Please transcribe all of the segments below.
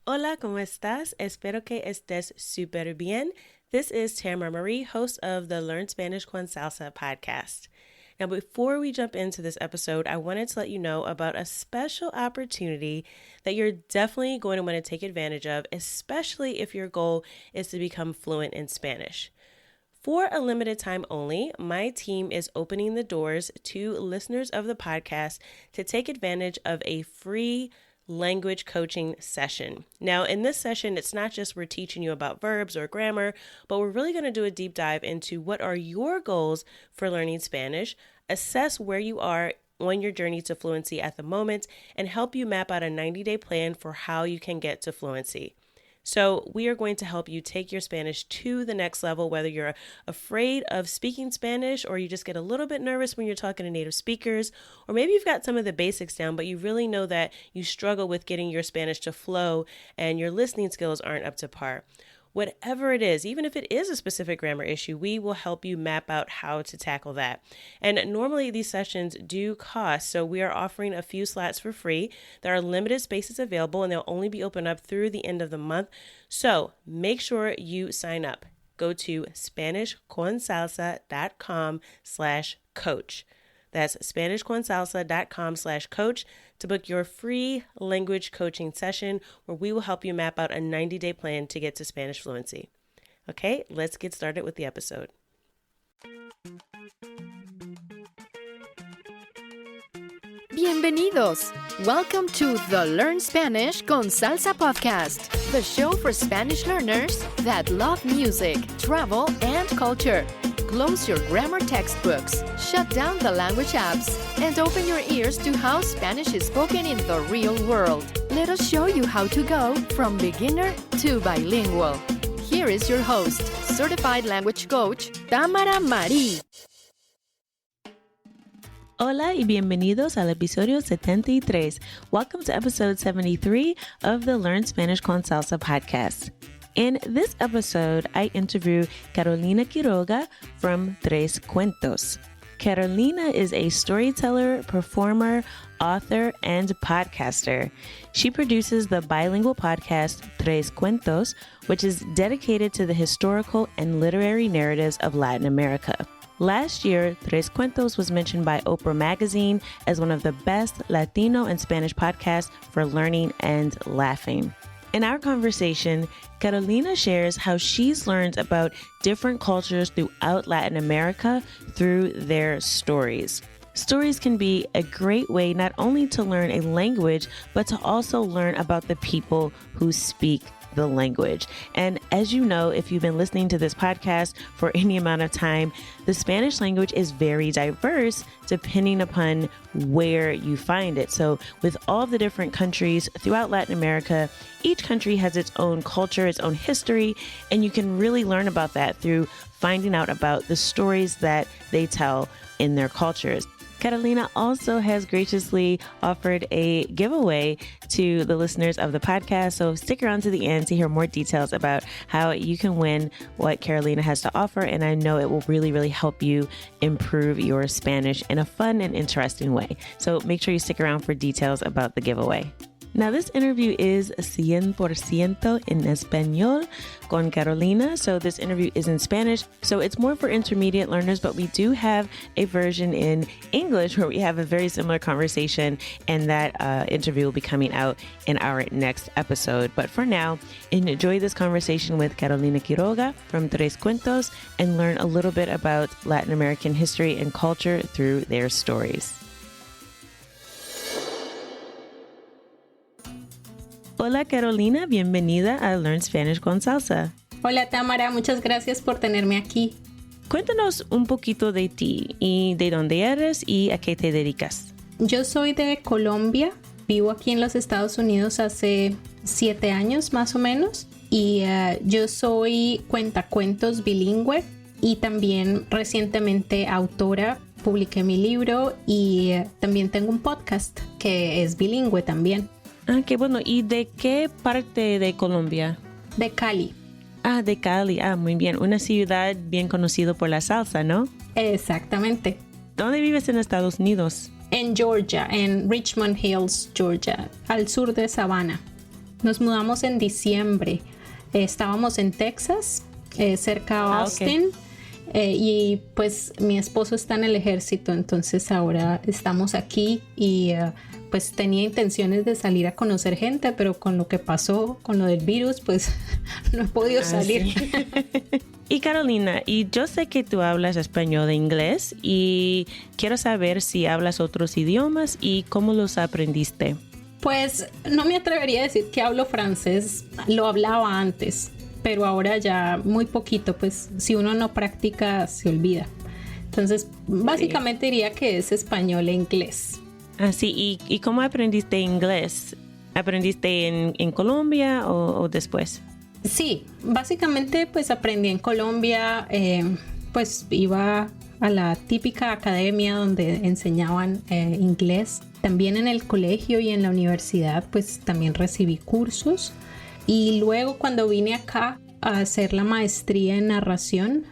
Hola, ¿cómo estás? Espero que estés súper bien. This is Tamara Marie, host of the Learn Spanish con Salsa podcast. Now, before we jump into this episode, I wanted to let you know about a special opportunity that you're definitely going to want to take advantage of, especially if your goal is to become fluent in Spanish. For a limited time only, my team is opening the doors to listeners of the podcast to take advantage of a free language coaching session. Now, in this session, it's not just we're teaching you about verbs or grammar, but we're really going to do a deep dive into what are your goals for learning Spanish, assess where you are on your journey to fluency at the moment, and help you map out a 90-day plan for how you can get to fluency. So we are going to help you take your Spanish to the next level, whether you're afraid of speaking Spanish or you just get a little bit nervous when you're talking to native speakers, or maybe you've got some of the basics down, but you really know that you struggle with getting your Spanish to flow and your listening skills aren't up to par. Whatever it is, even if it is a specific grammar issue, we will help you map out how to tackle that. And normally these sessions do cost, so we are offering a few slots for free. There are limited spaces available and they'll only be open up through the end of the month. So make sure you sign up. Go to SpanishConSalsa.com/coach. That's SpanishConSalsa.com/coach to book your free language coaching session where we will help you map out a 90-day plan to get to Spanish fluency. Okay, let's get started with the episode. Bienvenidos! Welcome to the Learn Spanish con Salsa podcast, the show for Spanish learners that love music, travel, and culture. Close your grammar textbooks, shut down the language apps, and open your ears to how Spanish is spoken in the real world. Let us show you how to go from beginner to bilingual. Here is your host, certified language coach, Tamara Marie. Hola y bienvenidos al episodio 73. Welcome to episode 73 of the Learn Spanish con Salsa podcast. In this episode, I interview Carolina Quiroga from Tres Cuentos. Carolina is a storyteller, performer, author, and podcaster. She produces the bilingual podcast Tres Cuentos, which is dedicated to the historical and literary narratives of Latin America. Last year, Tres Cuentos was mentioned by Oprah Magazine as one of the best Latino and Spanish podcasts for learning and laughing. In our conversation, Carolina shares how she's learned about different cultures throughout Latin America through their stories. Stories can be a great way not only to learn a language, but to also learn about the people who speak the language. And as you know, if you've been listening to this podcast for any amount of time, the Spanish language is very diverse depending upon where you find it. So with all the different countries throughout Latin America, each country has its own culture, its own history, and you can really learn about that through finding out about the stories that they tell in their cultures. Carolina also has graciously offered a giveaway to the listeners of the podcast, so stick around to the end to hear more details about how you can win what Carolina has to offer, and I know it will really, really help you improve your Spanish in a fun and interesting way. So make sure you stick around for details about the giveaway. Now, this interview is 100% en español con Carolina. So this interview is in Spanish. So it's more for intermediate learners, but we do have a version in English where we have a very similar conversation, and that interview will be coming out in our next episode. But for now, enjoy this conversation with Carolina Quiroga from Tres Cuentos and learn a little bit about Latin American history and culture through their stories. Hola Carolina, bienvenida a Learn Spanish con Salsa. Hola Tamara, muchas gracias por tenerme aquí. Cuéntanos un poquito de ti y de dónde eres y a qué te dedicas. Yo soy de Colombia, vivo aquí en los Estados Unidos hace 7 años más o menos y yo soy cuentacuentos bilingüe y también recientemente autora. Publiqué mi libro y también tengo un podcast que es bilingüe también. Ah, qué bueno. ¿Y de qué parte de Colombia? De Cali. Ah, de Cali. Ah, muy bien. Una ciudad bien conocida por la salsa, ¿no? Exactamente. ¿Dónde vives en Estados Unidos? En Georgia, en Richmond Hills, Georgia, al sur de Savannah. Nos mudamos en diciembre. Estábamos en Texas, cerca de Austin. Okay. Y pues mi esposo está en el ejército, entonces ahora estamos aquí y pues tenía intenciones de salir a conocer gente, pero con lo que pasó, con lo del virus, pues no he podido salir. Sí. Y Carolina, y yo sé que tú hablas español e inglés y quiero saber si hablas otros idiomas y cómo los aprendiste. Pues no me atrevería a decir que hablo francés, lo hablaba antes, pero ahora ya muy poquito, pues si uno no practica se olvida. Entonces básicamente diría que es español e inglés. Sí. ¿Y cómo aprendiste inglés? ¿Aprendiste en Colombia o después? Sí, básicamente pues aprendí en Colombia, pues iba a la típica academia donde enseñaban inglés. También en el colegio y en la universidad pues también recibí cursos. Y luego cuando vine acá a hacer la maestría en narración,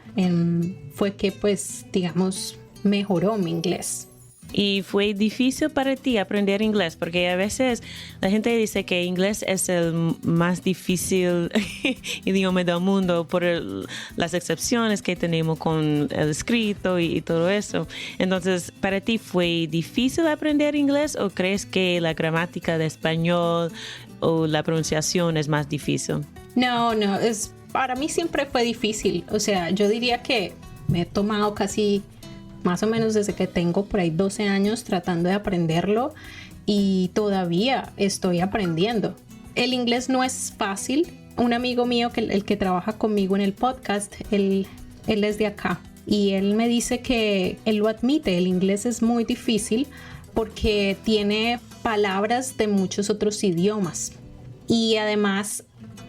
fue que pues digamos mejoró mi inglés. ¿Y fue difícil para ti aprender inglés? Porque a veces la gente dice que inglés es el más difícil idioma del mundo por las excepciones que tenemos con el escrito y todo eso. Entonces, ¿para ti fue difícil aprender inglés o crees que la gramática de español o la pronunciación es más difícil? No, para mí siempre fue difícil. O sea, yo diría que me he tomado casi más o menos desde que tengo por ahí 12 años tratando de aprenderlo y todavía estoy aprendiendo. El inglés no es fácil. Un amigo mío, el que trabaja conmigo en el podcast, él es de acá y él me dice que él lo admite, el inglés es muy difícil porque tiene palabras de muchos otros idiomas y además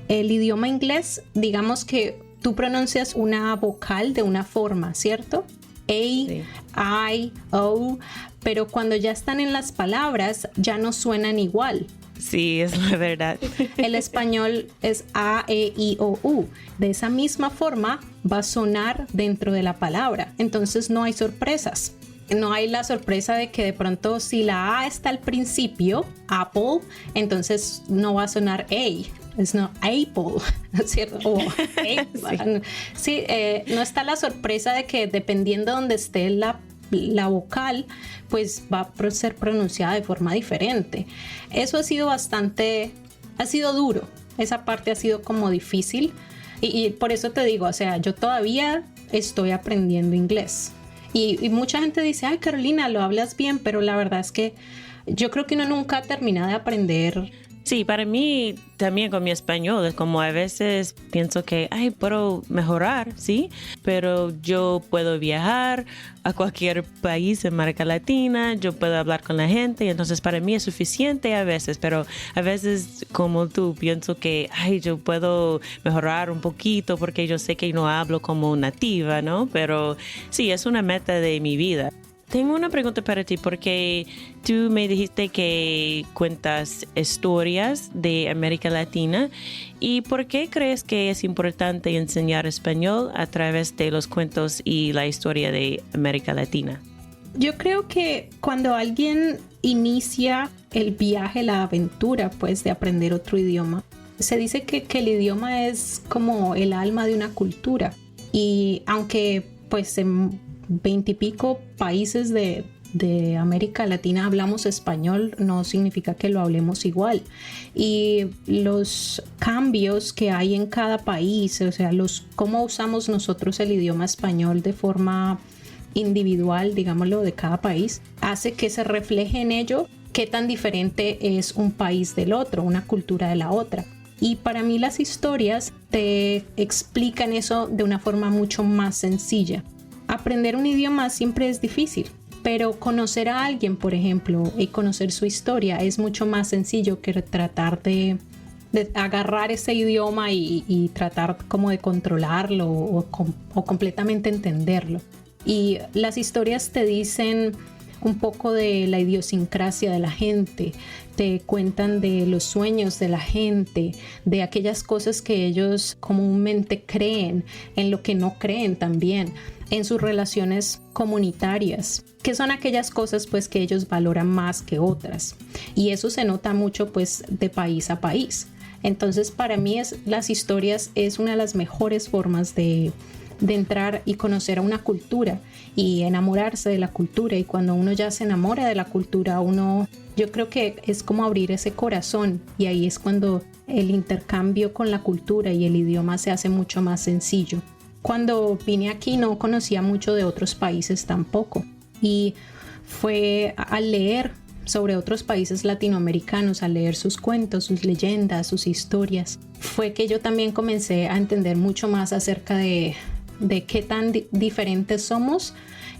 el idioma inglés, digamos que tú pronuncias una vocal de una forma, ¿cierto? A, sí. I, O, pero cuando ya están en las palabras ya no suenan igual. Sí, es la verdad. El español es A, E, I, O, U. De esa misma forma va a sonar dentro de la palabra. Entonces no hay sorpresas. No hay la sorpresa de que de pronto si la A está al principio, Apple, entonces no va a sonar A. Es no Apple, ¿cierto? O Apple. Sí, no está la sorpresa de que dependiendo de donde esté la vocal, pues va a ser pronunciada de forma diferente. Eso ha sido duro. Esa parte ha sido como difícil y por eso te digo, o sea, yo todavía estoy aprendiendo inglés. Y mucha gente dice, ay Carolina, lo hablas bien, pero la verdad es que yo creo que uno nunca termina de aprender. Sí, para mí también con mi español es como a veces pienso que, puedo mejorar, ¿sí? Pero yo puedo viajar a cualquier país en América Latina, yo puedo hablar con la gente y entonces para mí es suficiente a veces, pero a veces como tú pienso que, yo puedo mejorar un poquito porque yo sé que no hablo como nativa, ¿no? Pero sí, es una meta de mi vida. Tengo una pregunta para ti porque tú me dijiste que cuentas historias de América Latina y ¿por qué crees que es importante enseñar español a través de los cuentos y la historia de América Latina? Yo creo que cuando alguien inicia el viaje, la aventura, pues de aprender otro idioma, se dice que el idioma es como el alma de una cultura y aunque pues en 20 y pico países de América Latina hablamos español, no significa que lo hablemos igual. Y los cambios que hay en cada país, o sea, cómo usamos nosotros el idioma español de forma individual, digámoslo, de cada país, hace que se refleje en ello qué tan diferente es un país del otro, una cultura de la otra. Y para mí las historias te explican eso de una forma mucho más sencilla. Aprender un idioma siempre es difícil, pero conocer a alguien, por ejemplo, y conocer su historia es mucho más sencillo que tratar de agarrar ese idioma y tratar como de controlarlo o completamente entenderlo. Y las historias te dicen un poco de la idiosincrasia de la gente, te cuentan de los sueños de la gente, de aquellas cosas que ellos comúnmente creen, en lo que no creen también, en sus relaciones comunitarias, que son aquellas cosas pues que ellos valoran más que otras. Y eso se nota mucho pues de país a país. Entonces para mí las historias es una de las mejores formas de entrar y conocer a una cultura y enamorarse de la cultura. Y cuando uno ya se enamora de la cultura, yo creo que es como abrir ese corazón, y ahí es cuando el intercambio con la cultura y el idioma se hace mucho más sencillo. Cuando vine aquí no conocía mucho de otros países tampoco, y fue al leer sobre otros países latinoamericanos, al leer sus cuentos, sus leyendas, sus historias, fue que yo también comencé a entender mucho más acerca de qué tan diferentes somos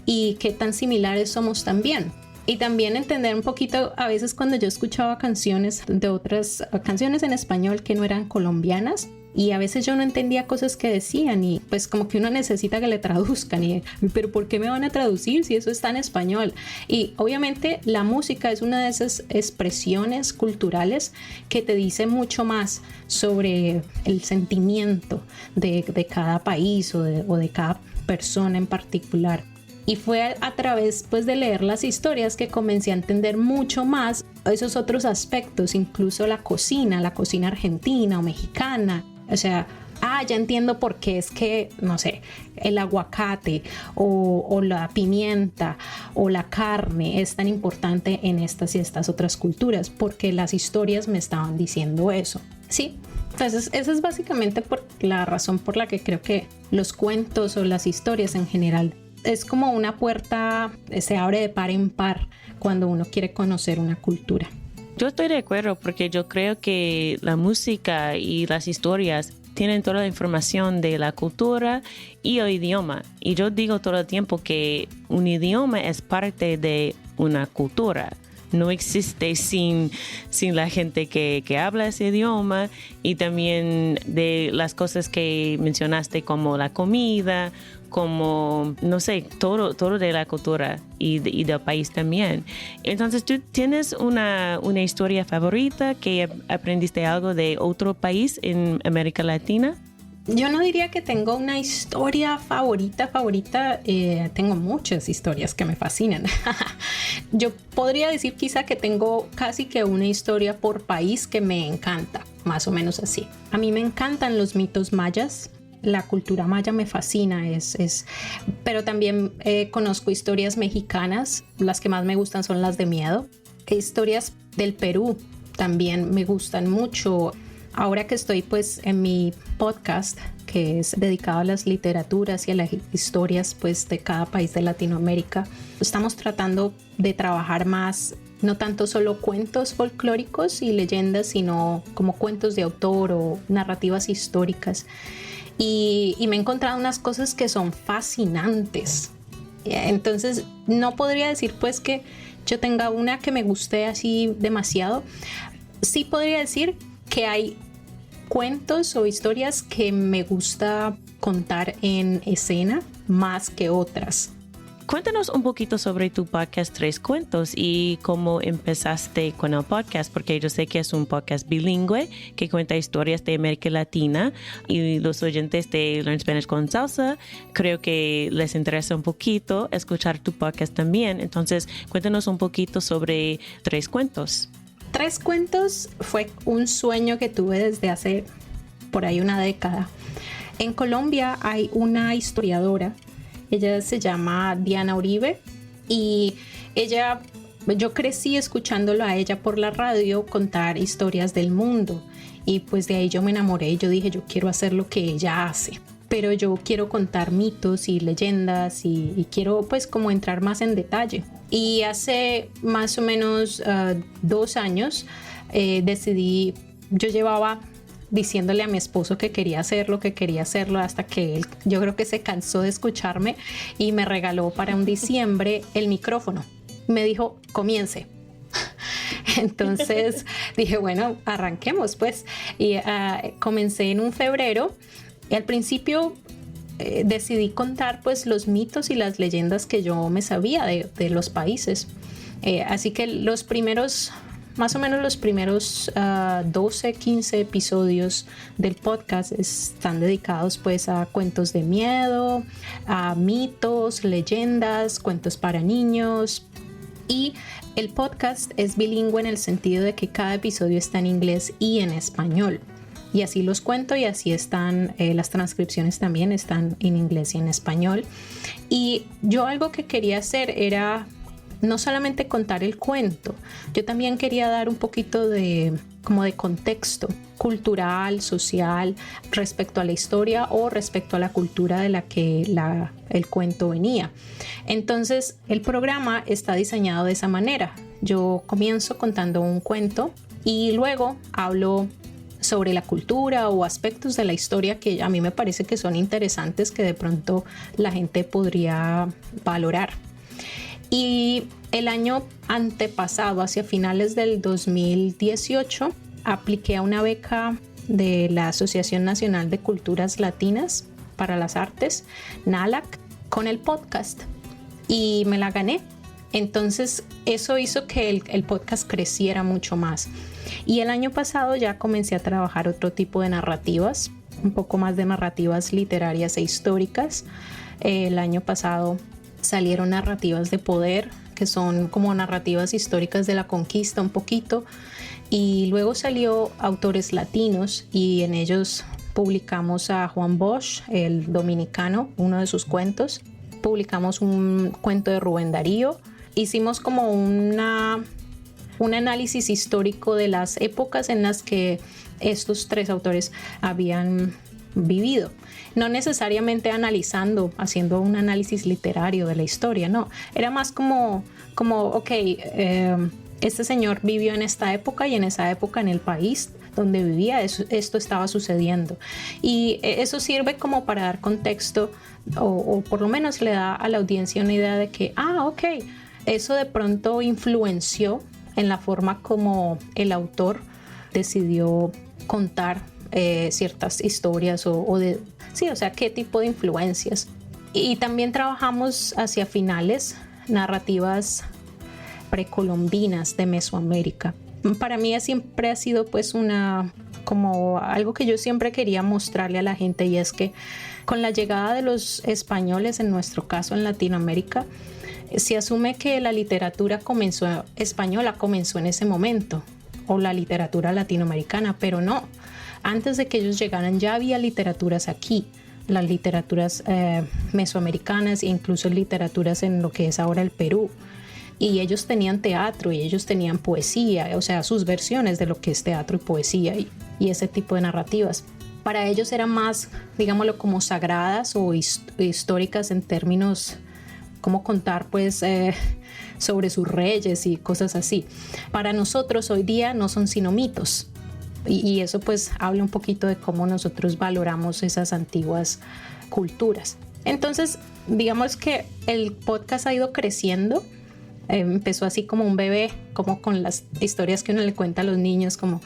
y qué tan similares somos también. Y también entender un poquito, a veces cuando yo escuchaba canciones de otras canciones en español que no eran colombianas, y a veces yo no entendía cosas que decían, y pues como que uno necesita que le traduzcan, pero ¿por qué me van a traducir si eso está en español? Y obviamente la música es una de esas expresiones culturales que te dice mucho más sobre el sentimiento de cada país o de cada persona en particular. Y fue a través pues de leer las historias que comencé a entender mucho más esos otros aspectos, incluso la cocina argentina o mexicana. O sea, ya entiendo por qué es que, no sé, el aguacate o la pimienta o la carne es tan importante en estas y estas otras culturas, porque las historias me estaban diciendo eso. Sí, entonces esa es básicamente la razón por la que creo que los cuentos o las historias en general es como una puerta, se abre de par en par cuando uno quiere conocer una cultura. Yo estoy de acuerdo, porque yo creo que la música y las historias tienen toda la información de la cultura y el idioma. Y yo digo todo el tiempo que un idioma es parte de una cultura. No existe sin la gente que habla ese idioma, y también de las cosas que mencionaste como la comida, como, no sé, todo de la cultura y del país también. Entonces, ¿tú tienes una historia favorita que aprendiste algo de otro país en América Latina? Yo no diría que tengo una historia favorita. Tengo muchas historias que me fascinan. Yo podría decir quizá que tengo casi que una historia por país que me encanta, más o menos así. A mí me encantan los mitos mayas. La cultura maya me fascina, pero también conozco historias mexicanas. Las que más me gustan son las de miedo. Historias del Perú también me gustan mucho. Ahora que estoy pues en mi podcast, que es dedicado a las literaturas y a las historias pues de cada país de Latinoamérica, estamos tratando de trabajar más, no tanto solo cuentos folclóricos y leyendas, sino como cuentos de autor o narrativas históricas. Y me he encontrado unas cosas que son fascinantes. Entonces no podría decir pues que yo tenga una que me guste así demasiado. Sí podría decir que hay cuentos o historias que me gusta contar en escena más que otras. Cuéntanos un poquito sobre tu podcast Tres Cuentos y cómo empezaste con el podcast, porque yo sé que es un podcast bilingüe que cuenta historias de América Latina, y los oyentes de Learn Spanish con Salsa creo que les interesa un poquito escuchar tu podcast también. Entonces, cuéntanos un poquito sobre Tres Cuentos. Tres Cuentos fue un sueño que tuve desde hace por ahí una década. En Colombia hay una historiadora. Ella se llama Diana Uribe, y yo crecí escuchándolo a ella por la radio contar historias del mundo, y pues de ahí yo me enamoré y yo dije, yo quiero hacer lo que ella hace, pero yo quiero contar mitos y leyendas y quiero pues como entrar más en detalle. Y hace más o menos 2 años decidí, yo llevaba diciéndole a mi esposo que quería hacerlo, hasta que él, yo creo que se cansó de escucharme y me regaló para un diciembre el micrófono. Me dijo, comience. Entonces dije, bueno, arranquemos pues. Y comencé en un febrero, y al principio decidí contar pues los mitos y las leyendas que yo me sabía de los países. Así que más o menos los primeros 12, 15 episodios del podcast están dedicados pues a cuentos de miedo, a mitos, leyendas, cuentos para niños. Y el podcast es bilingüe en el sentido de que cada episodio está en inglés y en español. y así los cuento y así están, las transcripciones también están en inglés y en español. Y yo algo que quería hacer era no solamente contar el cuento, yo también quería dar un poquito de contexto cultural, social, respecto a la historia o respecto a la cultura de la que el cuento venía. Entonces, el programa está diseñado de esa manera. Yo comienzo contando un cuento y luego hablo sobre la cultura o aspectos de la historia que a mí me parece que son interesantes, que de pronto la gente podría valorar. Y el año antepasado, hacia finales del 2018, apliqué a una beca de la Asociación Nacional de Culturas Latinas para las Artes, NALAC, con el podcast y me la gané. Entonces eso hizo que el podcast creciera mucho más. Y el año pasado ya comencé a trabajar otro tipo de narrativas, un poco más de narrativas literarias e históricas. El año pasado salieron narrativas de poder, que son como narrativas históricas de la conquista un poquito. Y luego salió autores latinos y en ellos publicamos a Juan Bosch, el dominicano, uno de sus cuentos. Publicamos un cuento de Rubén Darío. Hicimos como un análisis histórico de las épocas en las que estos tres autores habían vivido. No necesariamente analizando, haciendo un análisis literario de la historia, no. Era más como este señor vivió en esta época y en esa época en el país donde vivía esto estaba sucediendo. Y eso sirve como para dar contexto o por lo menos le da a la audiencia una idea de que, eso de pronto influenció en la forma como el autor decidió contar ciertas historias qué tipo de influencias. Y también trabajamos hacia finales narrativas precolombinas de Mesoamérica. Para mí siempre ha sido pues como algo que yo siempre quería mostrarle a la gente, y es que con la llegada de los españoles, en nuestro caso en Latinoamérica, se asume que la literatura española comenzó en ese momento, o la literatura latinoamericana, pero no. Antes de que ellos llegaran ya había literaturas aquí, las literaturas mesoamericanas e incluso literaturas en lo que es ahora el Perú. Y ellos tenían teatro y ellos tenían poesía, o sea, sus versiones de lo que es teatro y poesía y ese tipo de narrativas. Para ellos eran más, digámoslo, como sagradas o históricas en términos como contar pues sobre sus reyes y cosas así. Para nosotros hoy día no son sino mitos. Y eso pues habla un poquito de cómo nosotros valoramos esas antiguas culturas. Entonces, digamos que el podcast ha ido creciendo. Empezó así como un bebé, como con las historias que uno le cuenta a los niños, como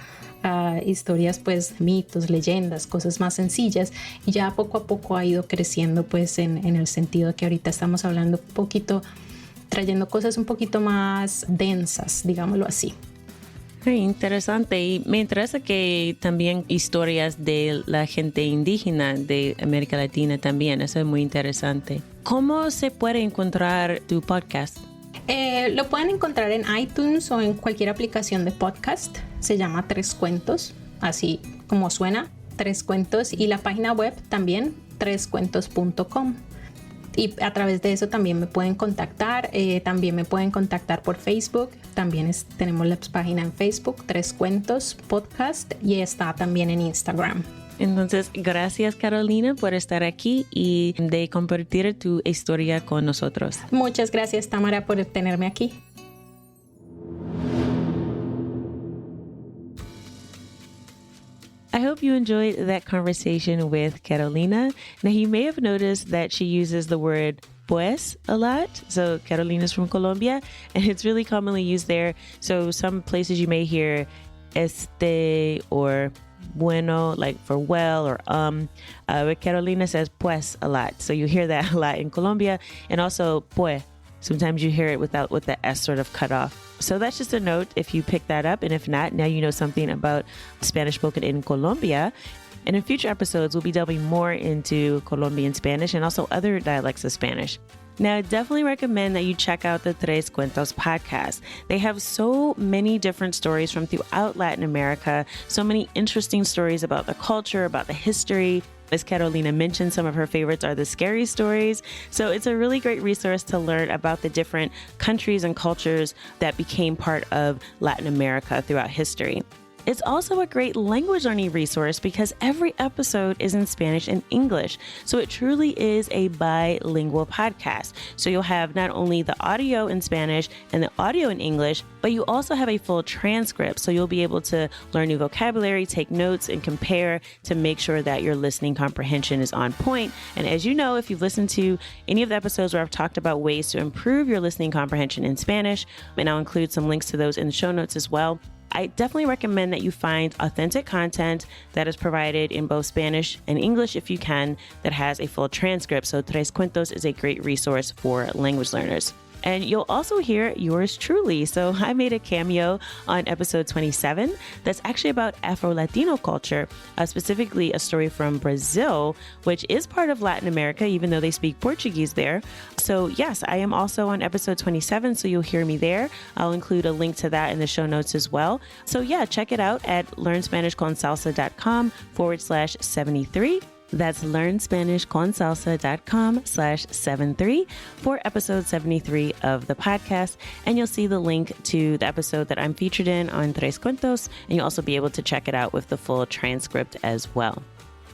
historias pues mitos, leyendas, cosas más sencillas, y ya poco a poco ha ido creciendo pues en el sentido de que ahorita estamos hablando un poquito, trayendo cosas un poquito más densas, digámoslo así. Interesante, y me interesa que también historias de la gente indígena de América Latina también, eso es muy interesante. ¿Cómo se puede encontrar tu podcast? Lo pueden encontrar en iTunes o en cualquier aplicación de podcast. Se llama Tres Cuentos, así como suena, Tres Cuentos, y la página web también, trescuentos.com. Y a través de eso también me pueden contactar. También me pueden contactar por Facebook. También tenemos la página en Facebook, Tres Cuentos Podcast, y está también en Instagram. Entonces, gracias Carolina por estar aquí y de compartir tu historia con nosotros. Muchas gracias, Tamara, por tenerme aquí. I hope you enjoyed that conversation with Carolina. Now, you may have noticed that she uses the word pues a lot. So Carolina's from Colombia, and it's really commonly used there. So some places you may hear este or bueno, like for well or but Carolina says pues a lot. So you hear that a lot in Colombia, and also pues. Sometimes you hear it with the S sort of cut off. So that's just a note if you pick that up. And if not, now you know something about Spanish spoken in Colombia. And in future episodes, we'll be delving more into Colombian Spanish and also other dialects of Spanish. Now, I definitely recommend that you check out the Tres Cuentos podcast. They have so many different stories from throughout Latin America, so many interesting stories about the culture, about the history. As Carolina mentioned, some of her favorites are the scary stories. So it's a really great resource to learn about the different countries and cultures that became part of Latin America throughout history. It's also a great language learning resource because every episode is in Spanish and English. So it truly is a bilingual podcast. So you'll have not only the audio in Spanish and the audio in English, but you also have a full transcript. So you'll be able to learn new vocabulary, take notes, and compare to make sure that your listening comprehension is on point. And as you know, if you've listened to any of the episodes where I've talked about ways to improve your listening comprehension in Spanish, and I'll include some links to those in the show notes as well, I definitely recommend that you find authentic content that is provided in both Spanish and English if you can, that has a full transcript. So Tres Cuentos is a great resource for language learners. And you'll also hear yours truly. So I made a cameo on episode 27 that's actually about Afro-Latino culture, specifically a story from Brazil, which is part of Latin America, even though they speak Portuguese there. So yes, I am also on episode 27, so you'll hear me there. I'll include a link to that in the show notes as well. So yeah, check it out at learnspanishconsalsa.com/73. That's learnspanishconsalsa.com/73 for episode 73 of the podcast. And you'll see the link to the episode that I'm featured in on Tres Cuentos, and you'll also be able to check it out with the full transcript as well.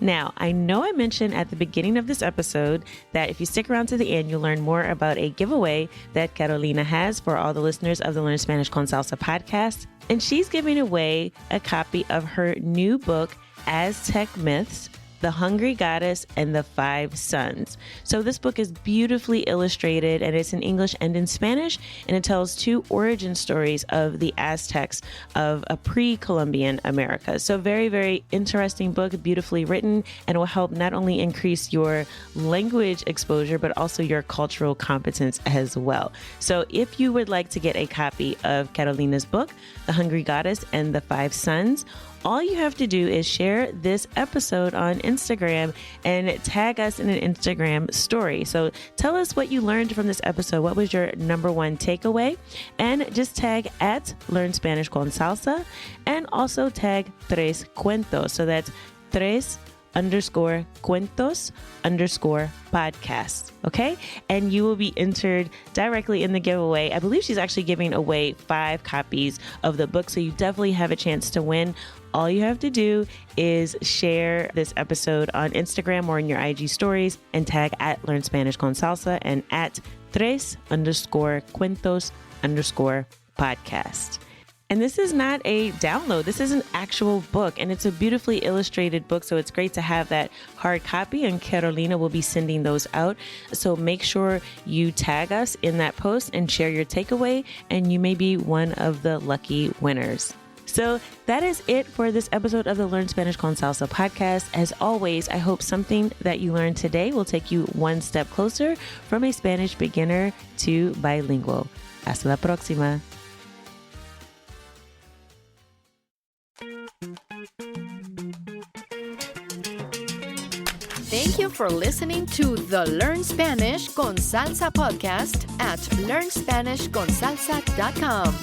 Now, I know I mentioned at the beginning of this episode that if you stick around to the end, you'll learn more about a giveaway that Carolina has for all the listeners of the Learn Spanish con Salsa podcast. And she's giving away a copy of her new book, Aztec Myths: The Hungry Goddess and the Five Sons. So this book is beautifully illustrated, and it's in English and in Spanish, and it tells two origin stories of the Aztecs of a pre-Columbian America. So very, very interesting book, beautifully written, and will help not only increase your language exposure, but also your cultural competence as well. So if you would like to get a copy of Carolina's book, The Hungry Goddess and the Five Sons, all you have to do is share this episode on Instagram and tag us in an Instagram story. So tell us what you learned from this episode. What was your number one takeaway? And just tag at Learn Spanish con Salsa, and also tag Tres Cuentos. So that's Tres_Cuentos_podcast. Okay. And you will be entered directly in the giveaway. I believe she's actually giving away 5 copies of the book. So you definitely have a chance to win. All you have to do is share this episode on Instagram or in your IG stories and tag at Learn Spanish con Salsa and at Tres_Cuentos_podcast. And this is not a download. This is an actual book, and it's a beautifully illustrated book. So it's great to have that hard copy, and Carolina will be sending those out. So make sure you tag us in that post and share your takeaway, and you may be one of the lucky winners. So that is it for this episode of the Learn Spanish con Salsa podcast. As always, I hope something that you learned today will take you one step closer from a Spanish beginner to bilingual. Hasta la próxima. Thank you for listening to the Learn Spanish con Salsa podcast at learnspanishconsalsa.com.